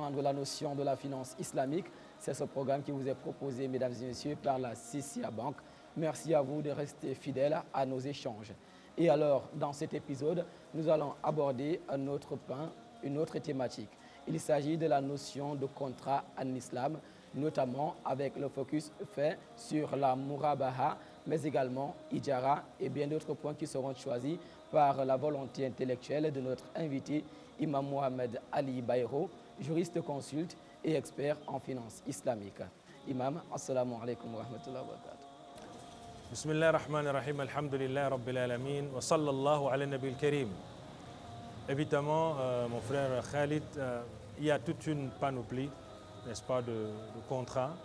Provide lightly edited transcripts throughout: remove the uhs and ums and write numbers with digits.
comprendre la notion de la finance islamique. C'est ce programme qui vous est proposé, mesdames et messieurs, par la CCA Bank. Merci à vous de rester fidèles à nos échanges. Et alors, dans cet épisode, nous allons aborder un autre point, une autre thématique. Il s'agit de la notion de contrat en islam, notamment avec le focus fait sur la murabaha, mais également ijara et bien d'autres points qui seront choisis par la volonté intellectuelle de notre invité, Imam Mohamed Ali Bayro, juriste consulte et expert en finance islamique. Imam, assalamu alaikum wa rahmatullahi wa barakatuh. Bismillah ar-Rahman ar-Rahim, alhamdulillah rabbil alamin, wa sallallahu ala nabil karim. Évidemment, mon frère Khalid, il y a toute une panoplie, n'est-ce pas, de contrats,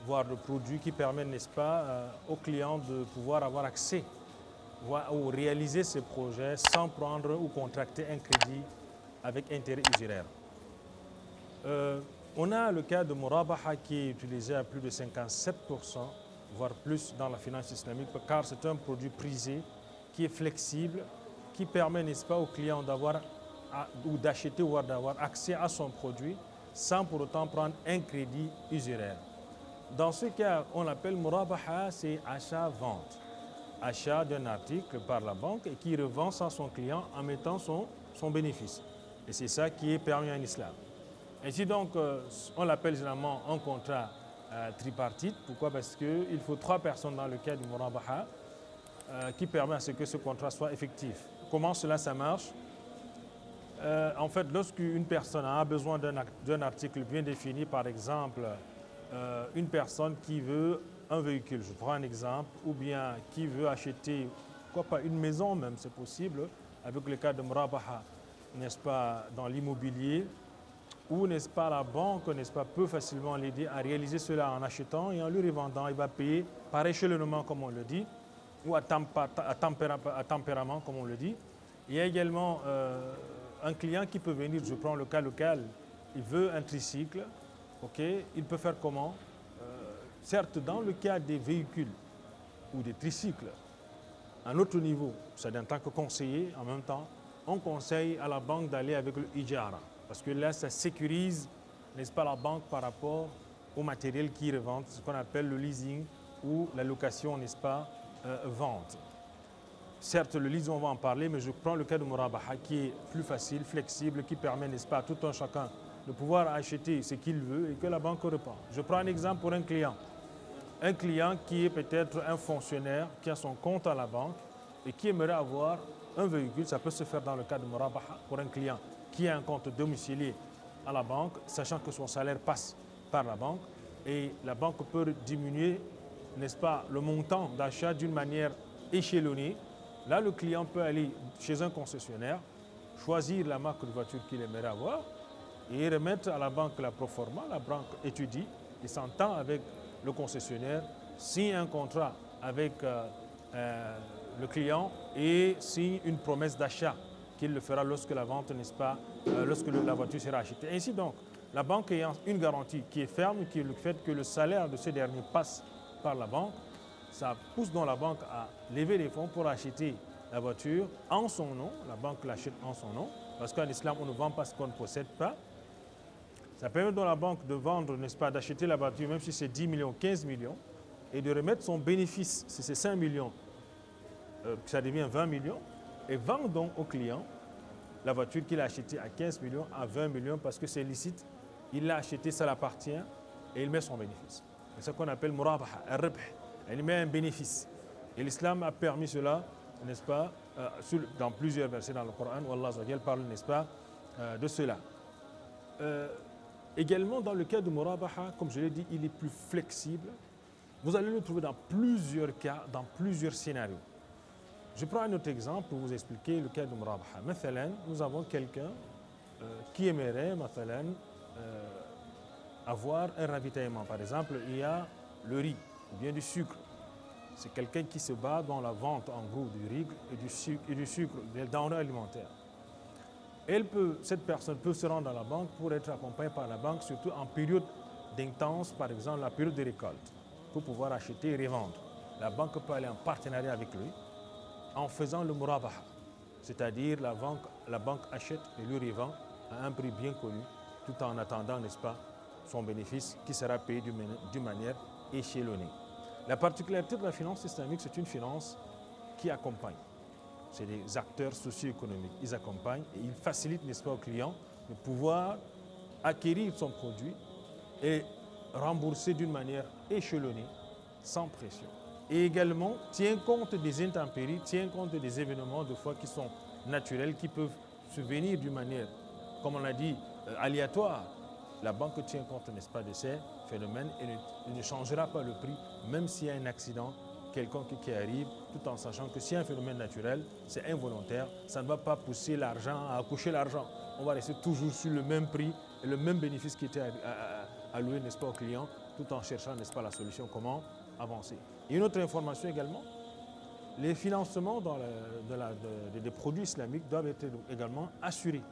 voire de produits qui permettent, n'est-ce pas, aux clients de pouvoir avoir accès ou réaliser ces projets sans prendre ou contracter un crédit avec intérêt usuraire. On a le cas de Murabaha qui est utilisé à plus de 57%, voire plus dans la finance islamique, car c'est un produit prisé qui est flexible, qui permet, n'est-ce pas, au client d'avoir ou d'acheter ou d'avoir accès à son produit sans pour autant prendre un crédit usuraire. Dans ce cas, on l'appelle Murabaha, c'est achat-vente. Achat d'un article par la banque et qui revend ça à son client en mettant son bénéfice. Et c'est ça qui est permis en islam. Ainsi donc, on l'appelle généralement un contrat tripartite. Pourquoi? Parce qu'il faut 3 personnes dans le cas du Murabaha qui permet à ce que ce contrat soit effectif. Comment cela ça marche? En fait, lorsqu'une personne a besoin d'un article bien défini, par exemple, une personne qui veut un véhicule, je prends un exemple, ou bien qui veut acheter, pourquoi pas une maison même, c'est possible, avec le cas de Murabaha, n'est-ce pas, dans l'immobilier, ou n'est-ce pas, la banque, n'est-ce pas, peut facilement l'aider à réaliser cela en achetant et en lui revendant. Il va payer par échelonnement, comme on le dit, ou à tempérament, comme on le dit. Il y a également un client qui peut venir, je prends le cas local, il veut un tricycle, ok, il peut faire comment? Certes, dans le cas des véhicules ou des tricycles, à un autre niveau, c'est en tant que conseiller, en même temps, on conseille à la banque d'aller avec le ijara, parce que là, ça sécurise, n'est-ce pas, la banque par rapport au matériel qu'ils revendent, ce qu'on appelle le leasing ou la location, n'est-ce pas, vente. Certes, le leasing, on va en parler, mais je prends le cas de Murabaha qui est plus facile, flexible, qui permet, n'est-ce pas, à tout un chacun de pouvoir acheter ce qu'il veut et que la banque reprend. Je prends un exemple pour un client. Un client qui est peut-être un fonctionnaire, qui a son compte à la banque et qui aimerait avoir un véhicule, ça peut se faire dans le cas de Murabaha pour un client qui a un compte domicilié à la banque, sachant que son salaire passe par la banque et la banque peut diminuer, n'est-ce pas, le montant d'achat d'une manière échelonnée. Là, le client peut aller chez un concessionnaire, choisir la marque de voiture qu'il aimerait avoir et remettre à la banque la proforma. La banque étudie et s'entend avec le concessionnaire, signe un contrat avec le client et signe une promesse d'achat qu'il le fera lorsque la vente, n'est-ce pas, lorsque la voiture sera achetée. Ainsi donc, la banque ayant une garantie qui est ferme, qui est le fait que le salaire de ce dernier passe par la banque, ça pousse donc la banque à lever les fonds pour acheter la voiture en son nom. La banque l'achète en son nom, parce qu'en islam, on ne vend pas ce qu'on ne possède pas. Ça permet donc à la banque de vendre, n'est-ce pas, d'acheter la voiture, même si c'est 10 millions, 15 millions, et de remettre son bénéfice, si c'est 5 millions, ça devient 20 millions, et vend donc au client la voiture qu'il a achetée à 15 millions, à 20 millions, parce que c'est licite, il l'a achetée, ça l'appartient, et il met son bénéfice. C'est ce qu'on appelle murabaha, al-ribh. Il met un bénéfice. Et l'islam a permis cela, n'est-ce pas, dans plusieurs versets dans le Coran, où Allah parle, n'est-ce pas, de cela. Également, dans le cas de Murabaha, comme je l'ai dit, il est plus flexible. Vous allez le trouver dans plusieurs cas, dans plusieurs scénarios. Je prends un autre exemple pour vous expliquer le cas de Murabaha. Mathalan, nous avons quelqu'un qui aimerait, avoir un ravitaillement. Par exemple, il y a le riz ou bien du sucre. C'est quelqu'un qui se bat dans la vente en gros du riz et du sucre, des denrées alimentaires. Cette personne peut se rendre à la banque pour être accompagnée par la banque, surtout en période d'intense, par exemple la période de récolte, pour pouvoir acheter et revendre. La banque peut aller en partenariat avec lui en faisant le murabaha, c'est-à-dire la banque achète et lui revend à un prix bien connu tout en attendant, n'est-ce pas, son bénéfice qui sera payé d'une manière échelonnée. La particularité de la finance islamique, c'est une finance qui accompagne. C'est des acteurs socio-économiques. Ils accompagnent et ils facilitent, n'est-ce pas, au client de pouvoir acquérir son produit et rembourser d'une manière échelonnée, sans pression. Et également, tient compte des intempéries, tient compte des événements de fois qui sont naturels, qui peuvent survenir d'une manière, comme on a dit, aléatoire. La banque tient compte, n'est-ce pas, de ces phénomènes et ne changera pas le prix, même s'il y a un accident quelconque qui arrive, tout en sachant que si un phénomène naturel, c'est involontaire, ça ne va pas pousser l'argent à accoucher l'argent. On va rester toujours sur le même prix et le même bénéfice qui était alloué, n'est-ce pas, au client, tout en cherchant, n'est-ce pas, la solution, comment avancer. Et une autre information également, les financements des produits islamiques doivent être également assurés.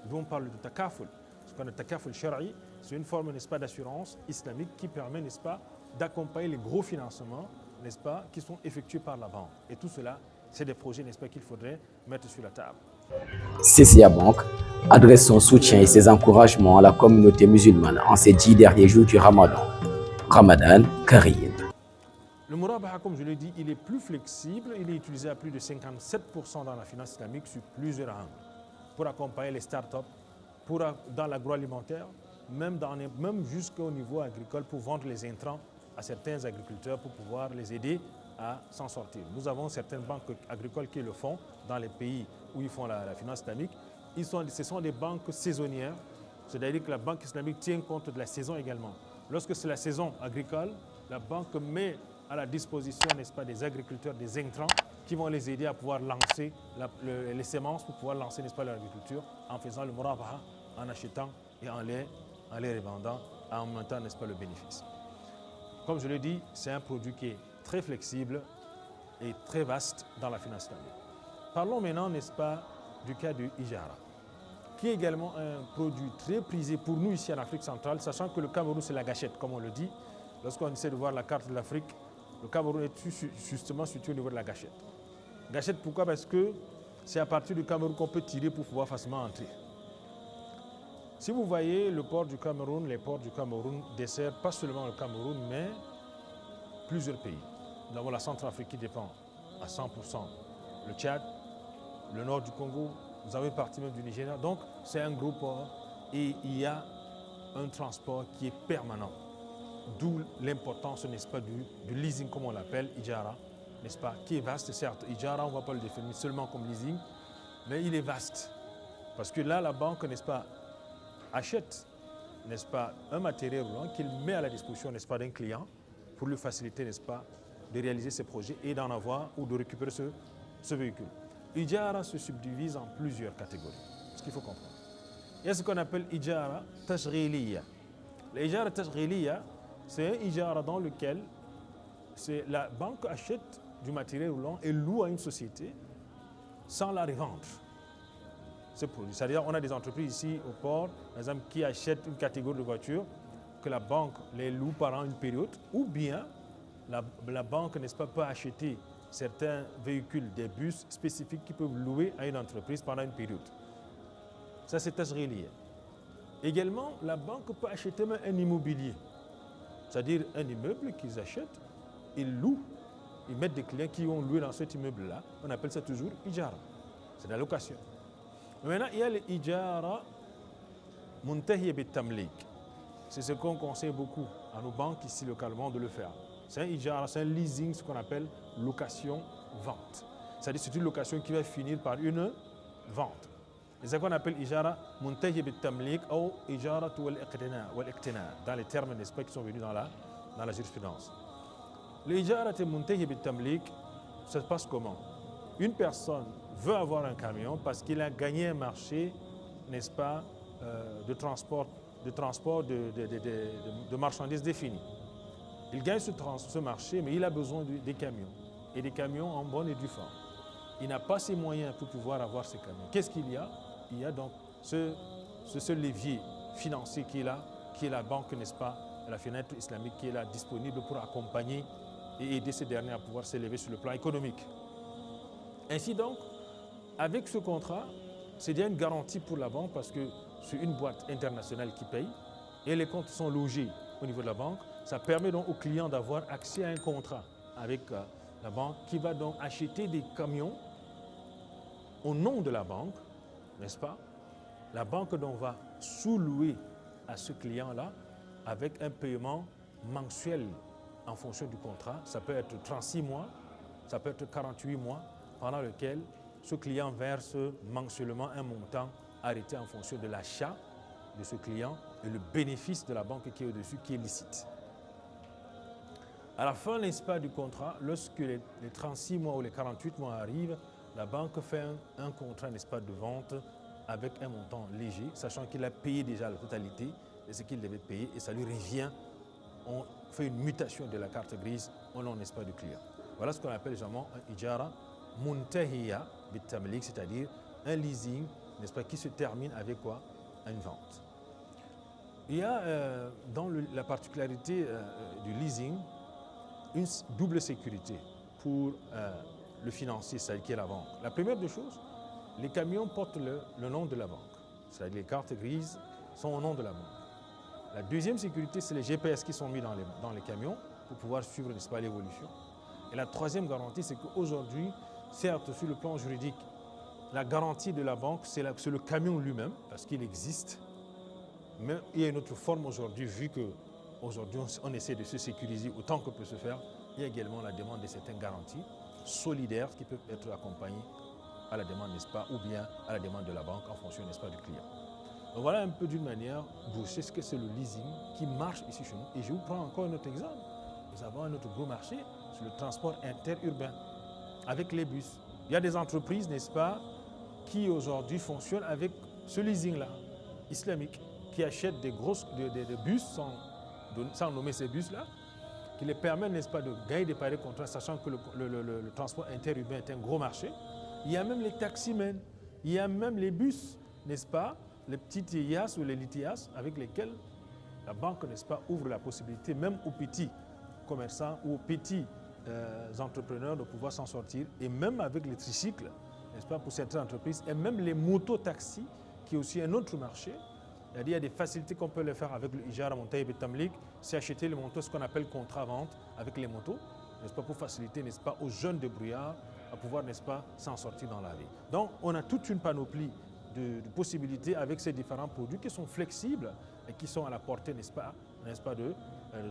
D'où on parle de takaful. Ce qu'on appelle takaful shar'i, c'est une forme, n'est-ce pas, d'assurance islamique qui permet, n'est-ce pas, d'accompagner les gros financements, n'est-ce pas, qui sont effectués par la banque. Et tout cela, c'est des projets, n'est-ce pas, qu'il faudrait mettre sur la table. CCA Bank adresse son soutien et ses encouragements à la communauté musulmane en ces 10 derniers jours du Ramadan. Ramadan Karim. Le Murabaha, comme je l'ai dit, il est plus flexible, il est utilisé à plus de 57% dans la finance islamique sur plusieurs angles, pour accompagner les startups, dans l'agroalimentaire, même jusqu'au niveau agricole, pour vendre les intrants à certains agriculteurs pour pouvoir les aider à s'en sortir. Nous avons certaines banques agricoles qui le font dans les pays où ils font la finance islamique. Ce sont des banques saisonnières, c'est-à-dire que la banque islamique tient compte de la saison également. Lorsque c'est la saison agricole, la banque met à la disposition, n'est-ce pas, des agriculteurs, des intrants qui vont les aider à pouvoir lancer les semences pour pouvoir lancer, n'est-ce pas, leur agriculture en faisant le murabaha, en achetant et en les revendant, en montant, n'est-ce pas, le bénéfice. Comme je l'ai dit, c'est un produit qui est très flexible et très vaste dans la finance islamique. Parlons maintenant, n'est-ce pas, du cas du Ijara, qui est également un produit très prisé pour nous ici en Afrique centrale, sachant que le Cameroun, c'est la gâchette, comme on le dit. Lorsqu'on essaie de voir la carte de l'Afrique, le Cameroun est justement situé au niveau de la gâchette. Gâchette, pourquoi? Parce que c'est à partir du Cameroun qu'on peut tirer pour pouvoir facilement entrer. Si vous voyez le port du Cameroun, les ports du Cameroun desservent pas seulement le Cameroun, mais plusieurs pays. Nous avons la Centrafrique qui dépend à 100% le Tchad, le nord du Congo, vous avez une partie même du Nigeria. Donc, c'est un gros port et il y a un transport qui est permanent. D'où l'importance, n'est-ce pas, du leasing, comme on l'appelle, Ijara, n'est-ce pas, qui est vaste, certes. Ijara, on ne va pas le définir seulement comme leasing, mais il est vaste. Parce que là, la banque, n'est-ce pas, achète, n'est-ce pas, un matériel roulant qu'il met à la disposition, n'est-ce pas, d'un client pour lui faciliter, n'est-ce pas, de réaliser ses projets et d'en avoir ou de récupérer ce véhicule. Ijara se subdivise en plusieurs catégories, ce qu'il faut comprendre. Il y a ce qu'on appelle Ijara Tashghiliya. L'Ijara Tashghiliya, c'est un Ijara dans lequel la banque achète du matériel roulant et loue à une société sans la revendre. C'est-à-dire on a des entreprises ici au port, par exemple, qui achètent une catégorie de voitures que la banque les loue pendant une période, ou bien la banque, n'est-ce pas, peut acheter certains véhicules, des bus spécifiques qui peuvent louer à une entreprise pendant une période. Ça, c'est Tashghiliya. Également, la banque peut acheter même un immobilier, c'est-à-dire un immeuble qu'ils achètent, ils louent, ils mettent des clients qui ont loué dans cet immeuble-là. On appelle ça toujours Ijara. C'est la location. Maintenant, il y a l'Ijara Muntahiya bit-Tamlik. C'est ce qu'on conseille beaucoup à nos banques ici localement de le faire. C'est un Ijara, c'est un leasing, ce qu'on appelle location-vente. C'est-à-dire c'est une location qui va finir par une vente. C'est ce qu'on appelle Ijara Muntahiya bit-Tamlik ou Ijara wal-Iqtina, dans les termes, n'est-ce pas, qui sont venus dans la jurisprudence. L'Ijara Muntahiya bit-Tamlik, ça se passe comment? Une personne veut avoir un camion parce qu'il a gagné un marché, n'est-ce pas, de transport de marchandises défini. Il gagne ce marché, mais il a besoin des camions, et des camions en bonne et due forme. Il n'a pas ses moyens pour pouvoir avoir ces camions. Qu'est-ce qu'il y a? Il y a donc ce levier financier qui est la banque, n'est-ce pas, la fenêtre islamique qui est là disponible pour accompagner et aider ces derniers à pouvoir s'élever sur le plan économique. Ainsi donc, avec ce contrat, c'est déjà une garantie pour la banque parce que sur une boîte internationale qui paye et les comptes sont logés au niveau de la banque. Ça permet donc au client d'avoir accès à un contrat avec la banque qui va donc acheter des camions au nom de la banque, n'est-ce pas? La banque donc va sous-louer à ce client-là avec un paiement mensuel en fonction du contrat. Ça peut être 36 mois, ça peut être 48 mois, pendant lequel ce client verse mensuellement un montant arrêté en fonction de l'achat de ce client et le bénéfice de la banque qui est au-dessus, qui est licite. À la fin, n'est-ce pas, du contrat, lorsque les 36 mois ou les 48 mois arrivent, la banque fait un contrat, n'est-ce pas, de vente avec un montant léger, sachant qu'il a payé déjà la totalité de ce qu'il devait payer et ça lui revient. On fait une mutation de la carte grise au nom, n'est-ce pas, du client. Voilà ce qu'on appelle généralement un ijara muntahiya bitamlik, c'est-à-dire un leasing, n'est-ce pas, qui se termine avec quoi? Une vente. Il y a dans la particularité du leasing une double sécurité pour le financier, c'est-à-dire qui est la banque. La première des choses, les camions portent le nom de la banque, c'est-à-dire les cartes grises sont au nom de la banque. La deuxième sécurité, c'est les GPS qui sont mis dans les camions pour pouvoir suivre, n'est-ce pas, l'évolution. Et la troisième garantie, c'est qu'aujourd'hui, certes, sur le plan juridique, la garantie de la banque, c'est le camion lui-même, parce qu'il existe. Mais il y a une autre forme aujourd'hui, vu qu'aujourd'hui, on essaie de se sécuriser autant que peut se faire. Il y a également la demande de certaines garanties solidaires qui peuvent être accompagnées à la demande, n'est-ce pas, ou bien à la demande de la banque en fonction, n'est-ce pas, du client. Donc voilà un peu d'une manière bouchée ce que c'est le leasing qui marche ici chez nous. Et je vous prends encore un autre exemple. Nous avons un autre gros marché sur le transport interurbain avec les bus. Il y a des entreprises, n'est-ce pas, qui aujourd'hui fonctionnent avec ce leasing-là, islamique, qui achètent des bus sans nommer ces bus-là, qui les permettent, n'est-ce pas, de gagner des paris contrats, sachant que le transport interurbain est un gros marché. Il y a même les taximens, il y a même les bus, n'est-ce pas, les petites IAS ou les litias avec lesquels la banque, n'est-ce pas, ouvre la possibilité même aux petits commerçants ou aux petits entrepreneurs de pouvoir s'en sortir, et même avec les tricycles, n'est-ce pas, pour certaines entreprises, et même les motos-taxis, qui est aussi un autre marché. C'est-à-dire, il y a des facilités qu'on peut le faire avec le ijara muntahiya bitamlik, c'est acheter les motos, ce qu'on appelle contrat-vente avec les motos, n'est-ce pas, pour faciliter, n'est-ce pas, aux jeunes débrouillards à pouvoir, n'est-ce pas, s'en sortir dans la vie. Donc, on a toute une panoplie de possibilités avec ces différents produits qui sont flexibles et qui sont à la portée, n'est-ce pas, de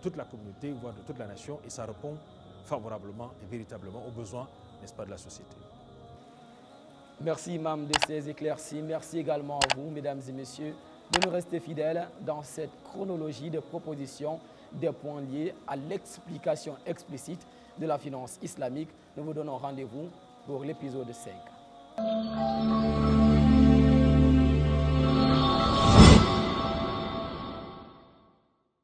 toute la communauté, voire de toute la nation, et ça répond favorablement et véritablement aux besoins, n'est-ce pas, de la société. Merci, Imam, de ces éclaircies. Merci également à vous, mesdames et messieurs, de nous rester fidèles dans cette chronologie de propositions des points liés à l'explication explicite de la finance islamique. Nous vous donnons rendez-vous pour l'épisode 5.